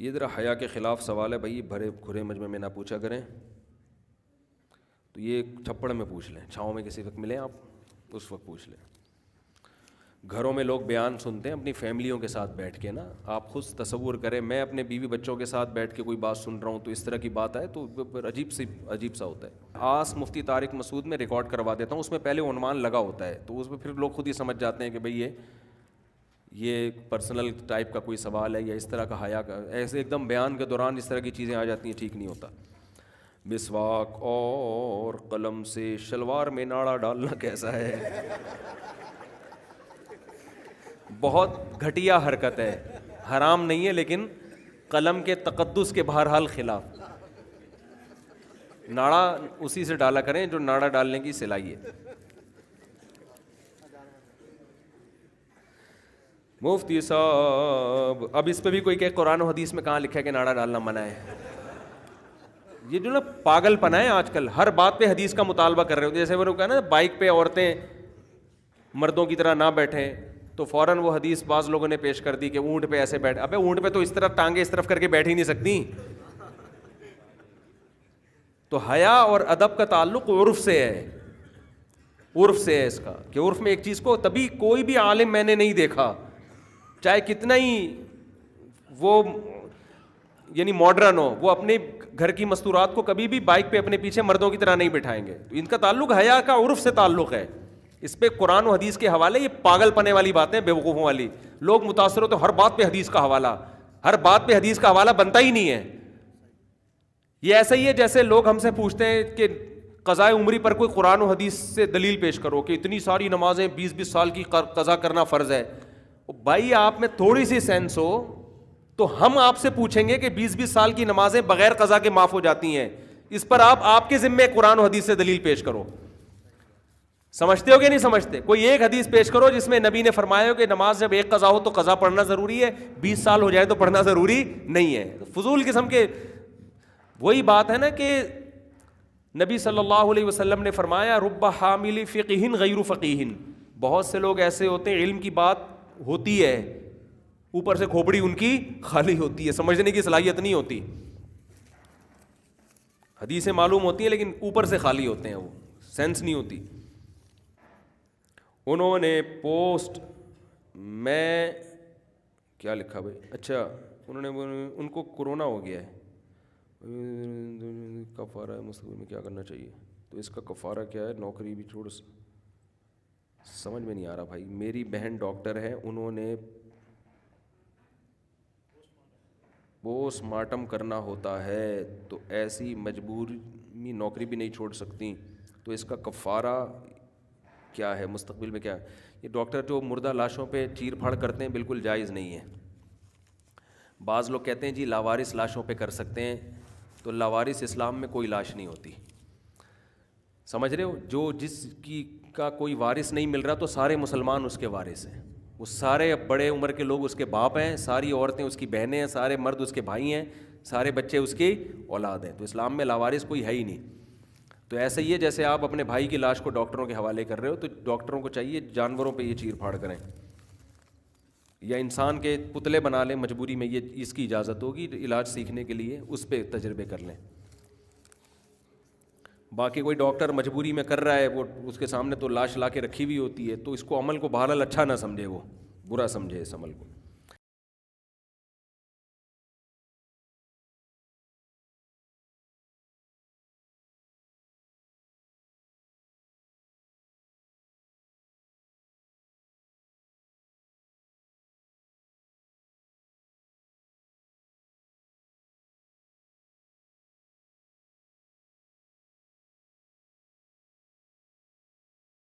یہ ذرا حیا کے خلاف سوال ہے بھائی، بھرے کھرے مجمع میں نہ پوچھا کریں، تو یہ چھپڑ میں پوچھ لیں، چھاؤں میں کسی وقت ملیں آپ اس وقت پوچھ لیں۔ گھروں میں لوگ بیان سنتے ہیں اپنی فیملیوں کے ساتھ بیٹھ کے نا، آپ خود تصور کریں میں اپنے بیوی بچوں کے ساتھ بیٹھ کے کوئی بات سن رہا ہوں تو اس طرح کی بات آئے تو عجیب سا ہوتا ہے۔ آس مفتی طارق مسعود میں ریکارڈ کروا دیتا ہوں، اس میں پہلے عنوان لگا ہوتا ہے تو اس میں پھر لوگ خود ہی سمجھ جاتے ہیں کہ بھئی یہ پرسنل ٹائپ کا کوئی سوال ہے یا اس طرح کا حیا کا، ایسے ایک دم بیان کے دوران اس طرح کی چیزیں آ جاتی ہیں، ٹھیک نہیں ہوتا۔ مسواک اور قلم سے شلوار میں ناڑا ڈالنا کیسا ہے؟ بہت گھٹیا حرکت ہے، حرام نہیں ہے لیکن قلم کے تقدس کے بہرحال خلاف۔ ناڑا اسی سے ڈالا کریں جو ناڑا ڈالنے کی صلاحیت ہے۔ مفتی صاحب اب اس پہ بھی کوئی کہ قرآن و حدیث میں کہاں لکھا ہے کہ ناڑا ڈالنا منع ہے؟ یہ جو نا پاگل پن ہے آج کل، ہر بات پہ حدیث کا مطالبہ کر رہے ہو۔ جیسے وہ کہا نا بائک پہ عورتیں مردوں کی طرح نہ بیٹھیں تو فوراً وہ حدیث بعض لوگوں نے پیش کر دی کہ اونٹ پہ ایسے بیٹھ، ابے اونٹ پہ تو اس طرح ٹانگیں اس طرف کر کے بیٹھ ہی نہیں سکتی۔ تو حیا اور ادب کا تعلق عرف سے ہے، عرف سے ہے اس کا، کہ عرف میں ایک چیز کو تبھی کوئی بھی عالم میں نے نہیں دیکھا چاہے کتنا ہی وہ یعنی ماڈرن ہو، وہ اپنے گھر کی مستورات کو کبھی بھی بائک پہ اپنے پیچھے مردوں کی طرح نہیں بٹھائیں گے۔ تو ان کا تعلق حیا کا عرف سے تعلق ہے، اس پہ قرآن و حدیث کے حوالے یہ پاگل پنے والی باتیں بیوقوفوں والی، لوگ متاثر ہوتے ہر بات پہ حدیث کا حوالہ، ہر بات پہ حدیث کا حوالہ بنتا ہی نہیں ہے۔ یہ ایسا ہی ہے جیسے لوگ ہم سے پوچھتے ہیں کہ قضاء عمری پر کوئی قرآن و حدیث سے دلیل پیش کرو کہ اتنی ساری نمازیں 20 سال کی قضا کرنا فرض ہے۔ بھائی آپ میں تھوڑی سی سینس ہو تو ہم آپ سے پوچھیں گے کہ 20 سال کی نمازیں بغیر قضا کے معاف ہو جاتی ہیں، اس پر آپ کے ذمے قرآن و حدیث سے دلیل پیش کرو۔ سمجھتے ہو کہ نہیں سمجھتے؟ کوئی ایک حدیث پیش کرو جس میں نبی نے فرمایا ہو کہ نماز جب ایک قضا ہو تو قضا پڑھنا ضروری ہے، 20 سال ہو جائے تو پڑھنا ضروری نہیں ہے۔ فضول قسم کے، وہی بات ہے نا کہ نبی صلی اللہ علیہ وسلم نے فرمایا رب حامل فقہ غیر فقیہ، بہت سے لوگ ایسے ہوتے ہیں علم کی بات ہوتی ہے اوپر سے کھوپڑی ان کی خالی ہوتی ہے، سمجھنے کی صلاحیت نہیں ہوتی، حدیثیں معلوم ہوتی ہیں لیکن اوپر سے خالی ہوتے ہیں، وہ سینس نہیں ہوتی۔ انہوں نے پوسٹ میں کیا لکھا بھائی، اچھا انہوں نے ان کو کورونا ہو گیا ہے، کفارہ ہے مستقبل میں کیا کرنا چاہیے؟ تو اس کا کفارہ کیا ہے؟ نوکری بھی چھوڑ، سمجھ میں نہیں آ رہا بھائی۔ میری بہن ڈاکٹر ہے، انہوں نے پوسٹ مارٹم کرنا ہوتا ہے تو ایسی مجبوری نوکری بھی نہیں چھوڑ سکتی، تو اس کا کفارہ کیا ہے؟ مستقبل میں کیا ہے؟ یہ ڈاکٹر جو مردہ لاشوں پہ چیر پھاڑ کرتے ہیں بالکل جائز نہیں ہے۔ بعض لوگ کہتے ہیں جی لاوارث لاشوں پہ کر سکتے ہیں، تو لاوارث اسلام میں کوئی لاش نہیں ہوتی، سمجھ رہے ہو؟ جو جس کی کا کوئی وارث نہیں مل رہا تو سارے مسلمان اس کے وارث ہیں، وہ سارے بڑے عمر کے لوگ اس کے باپ ہیں، ساری عورتیں اس کی بہنیں ہیں، سارے مرد اس کے بھائی ہیں، سارے بچے اس کی اولاد ہیں، تو اسلام میں لاوارث کوئی ہے ہی نہیں۔ تو ایسا ہی ہے جیسے آپ اپنے بھائی کی لاش کو ڈاکٹروں کے حوالے کر رہے ہو، تو ڈاکٹروں کو چاہیے جانوروں پہ یہ چیر پھاڑ کریں، یا انسان کے پتلے بنا لیں مجبوری میں، یہ اس کی اجازت ہوگی علاج سیکھنے کے لیے، اس پہ تجربے کر لیں۔ باقی کوئی ڈاکٹر مجبوری میں کر رہا ہے، وہ اس کے سامنے تو لاش لا کے رکھی ہوئی ہوتی ہے، تو اس کو عمل کو بہرحال اچھا نہ سمجھے، وہ برا سمجھے اس عمل کو۔